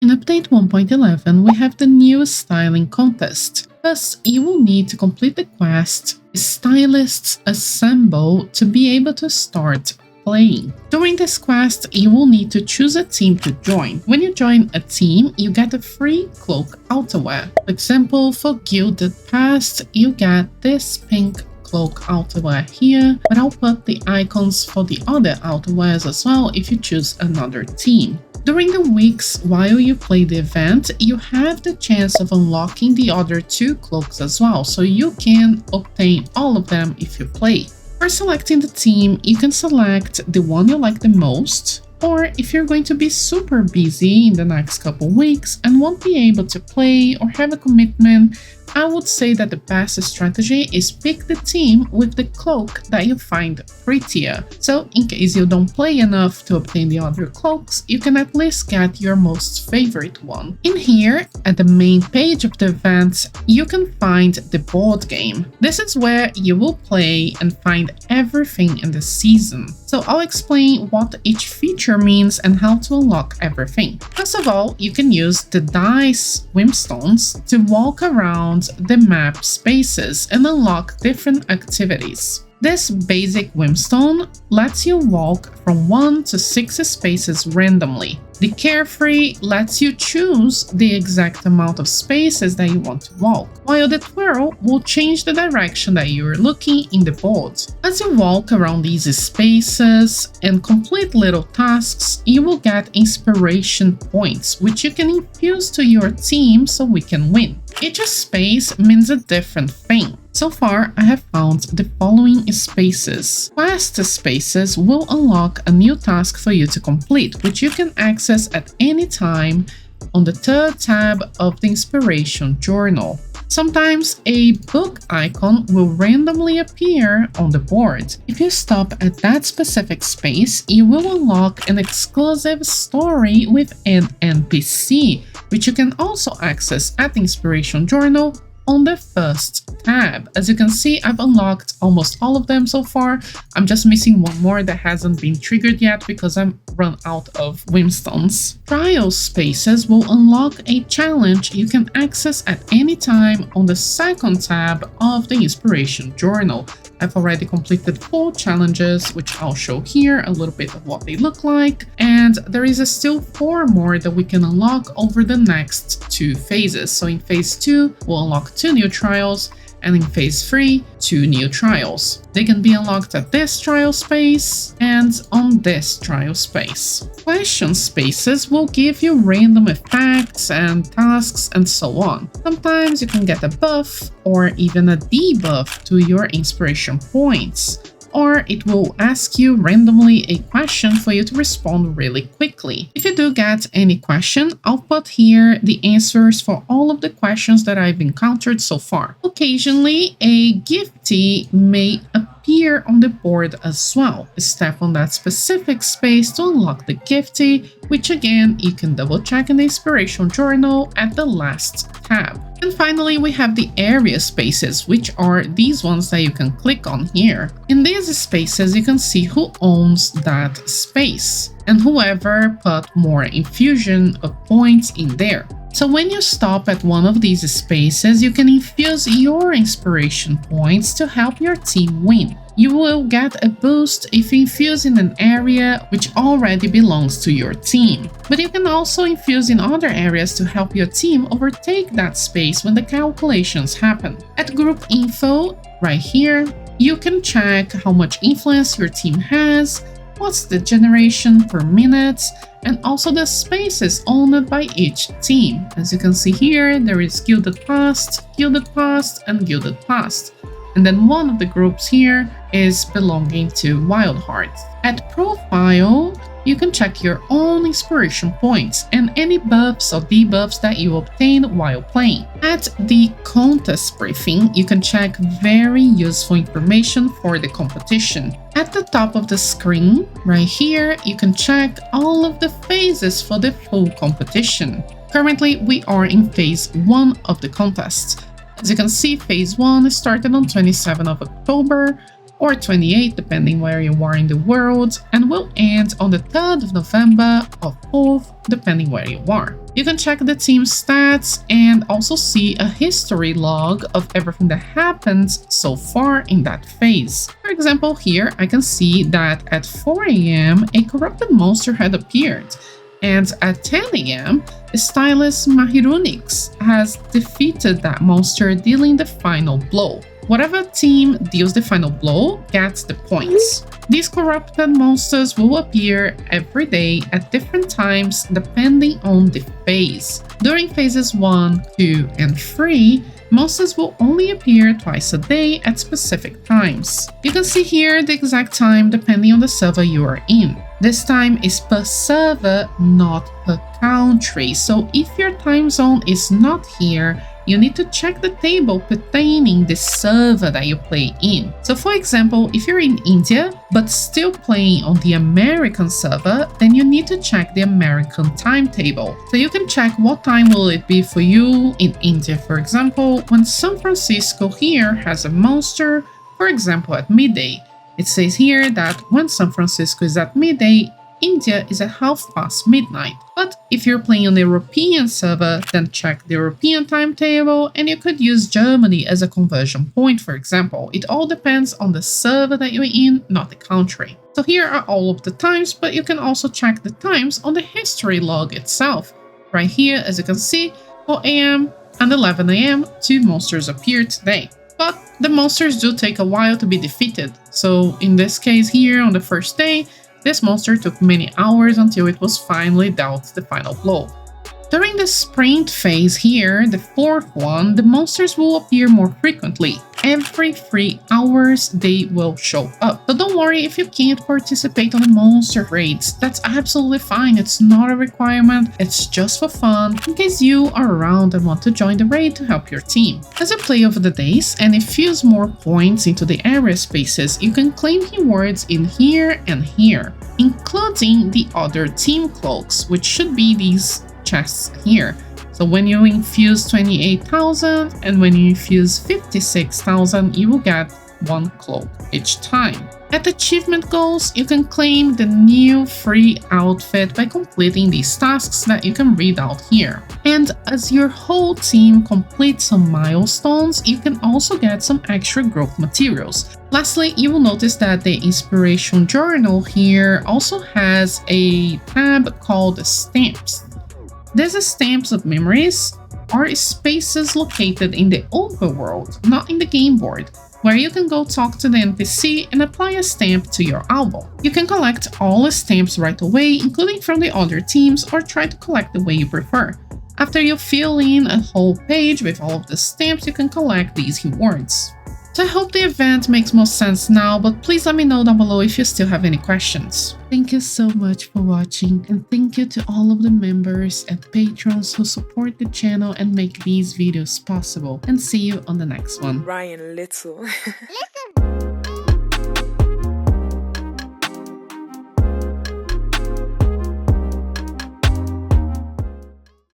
In update 1.11, we have the new styling contest. First, you will need to complete the quest Stylists Assemble to be able to start playing. During this quest, you will need to choose a team to join. When you join a team, you get a free cloak outerwear. For example, for Gilded Past, you get this pink cloak outerwear here, but I'll put the icons for the other outerwears as well if you choose another team. During the weeks while you play the event, you have the chance of unlocking the other 2 cloaks as well, so you can obtain all of them if you play. For selecting the team, you can select the one you like the most, or if you're going to be super busy in the next couple weeks and won't be able to play or have a commitment, I would say that the best strategy is pick the team with the cloak that you find prettier. So in case you don't play enough to obtain the other cloaks, you can at least get your most favorite one. In here, at the main page of the event, you can find the board game. This is where you will play and find everything in the season. So I'll explain what each feature means and how to unlock everything. First of all, you can use the dice Wimstones to walk around the map spaces and unlock different activities. This basic Wimstone lets you walk from 1 to 6 spaces randomly. The Carefree lets you choose the exact amount of spaces that you want to walk, while the Twirl will change the direction that you are looking in the board. As you walk around these spaces and complete little tasks, you will get inspiration points, which you can infuse to your team so we can win. Each space means a different thing. So far, I have found the following spaces. Quest spaces will unlock a new task for you to complete, which you can access at any time on the 3rd tab of the Inspiration Journal. Sometimes a book icon will randomly appear on the board. If you stop at that specific space, you will unlock an exclusive story with an NPC, which you can also access at the Inspiration Journal on the 1st tab. As you can see, I've unlocked almost all of them so far. I'm just missing one more that hasn't been triggered yet because I'm run out of Wimstones. Trial spaces will unlock a challenge you can access at any time on the 2nd tab of the Inspiration Journal. I've already completed 4 challenges, which I'll show here a little bit of what they look like, and there is still 4 more that we can unlock over the next 2 phases. So in phase 2, we'll unlock 2 new trials, and in phase 3, 2 new trials. They can be unlocked at this trial space and on this trial space. Question spaces will give you random effects and tasks and so on. Sometimes you can get a buff or even a debuff to your inspiration points, or it will ask you randomly a question for you to respond really quickly. If you do get any question, I'll put here the answers for all of the questions that I've encountered so far. Occasionally, a giftee may appear on the board as well. Step on that specific space to unlock the giftee, which again, you can double check in the Inspiration Journal at the last tab. And finally, we have the area spaces, which are these ones that you can click on here. In these spaces, you can see who owns that space and whoever put more infusion of points in there. So when you stop at one of these spaces, you can infuse your inspiration points to help your team win. You will get a boost if you infuse in an area which already belongs to your team. But you can also infuse in other areas to help your team overtake that space when the calculations happen. At group info, right here, you can check how much influence your team has, what's the generation per minute, and also the spaces owned by each team. As you can see here, there is Gilded Past, and Gilded Past. And then one of the groups here is belonging to Wild Hearts. At Profile, you can check your own inspiration points and any buffs or debuffs that you obtain while playing. At the Contest Briefing, you can check very useful information for the competition. At the top of the screen, right here, you can check all of the phases for the full competition. Currently, we are in phase 1 of the contest. As you can see, phase 1 started on 27th of October, or 28 depending where you are in the world, and will end on the 3rd of November or 4th depending where you are. You can check the team's stats and also see a history log of everything that happened so far in that phase. For example, here I can see that at 4 AM a corrupted monster had appeared, and at 10 AM, Stylist Mahirunix has defeated that monster, dealing the final blow. Whatever team deals the final blow gets the points. These corrupted monsters will appear every day at different times depending on the phase. During phases 1, 2, and 3, monsters will only appear twice a day at specific times. You can see here the exact time depending on the server you are in. This time is per server, not per country. So if your time zone is not here, you need to check the table pertaining the server that you play in. So for example, if you're in India, but still playing on the American server, then you need to check the American timetable. So you can check what time will it be for you in India, for example, when San Francisco here has a monster, for example, at midday. It says here that when San Francisco is at midday, India is at midnight. But if you're playing on the European server, then check the European timetable, and you could use Germany as a conversion point, for example. It all depends on the server that you're in, not the country. So here are all of the times, but you can also check the times on the history log itself. Right here, as you can see, 4 AM and 11 AM, 2 monsters appeared today. But the monsters do take a while to be defeated. So in this case here, on the first day, this monster took many hours until it was finally dealt the final blow. During the sprint phase here, the 4th one, the monsters will appear more frequently. Every 3 hours they will show up. So don't worry if you can't participate on the monster raids. That's absolutely fine. It's not a requirement. It's just for fun in case you are around and want to join the raid to help your team. As you play over the days and infuse more points into the area spaces, you can claim rewards in here and here, including the other team cloaks, which should be these chests here. So when you infuse 28,000 and when you infuse 56,000, you will get 1 cloak each time. At achievement goals, you can claim the new free outfit by completing these tasks that you can read out here. And as your whole team completes some milestones, you can also get some extra growth materials. Lastly, you will notice that the inspiration journal here also has a tab called stamps. These stamps of memories are spaces located in the overworld, not in the game board, where you can go talk to the NPC and apply a stamp to your album. You can collect all the stamps right away, including from the other teams, or try to collect the way you prefer. After you fill in a whole page with all of the stamps, you can collect these rewards. So I hope the event makes more sense now, but please let me know down below if you still have any questions. Thank you so much for watching, and thank you to all of the members and patrons who support the channel and make these videos possible. And see you on the next one. Ryan Little.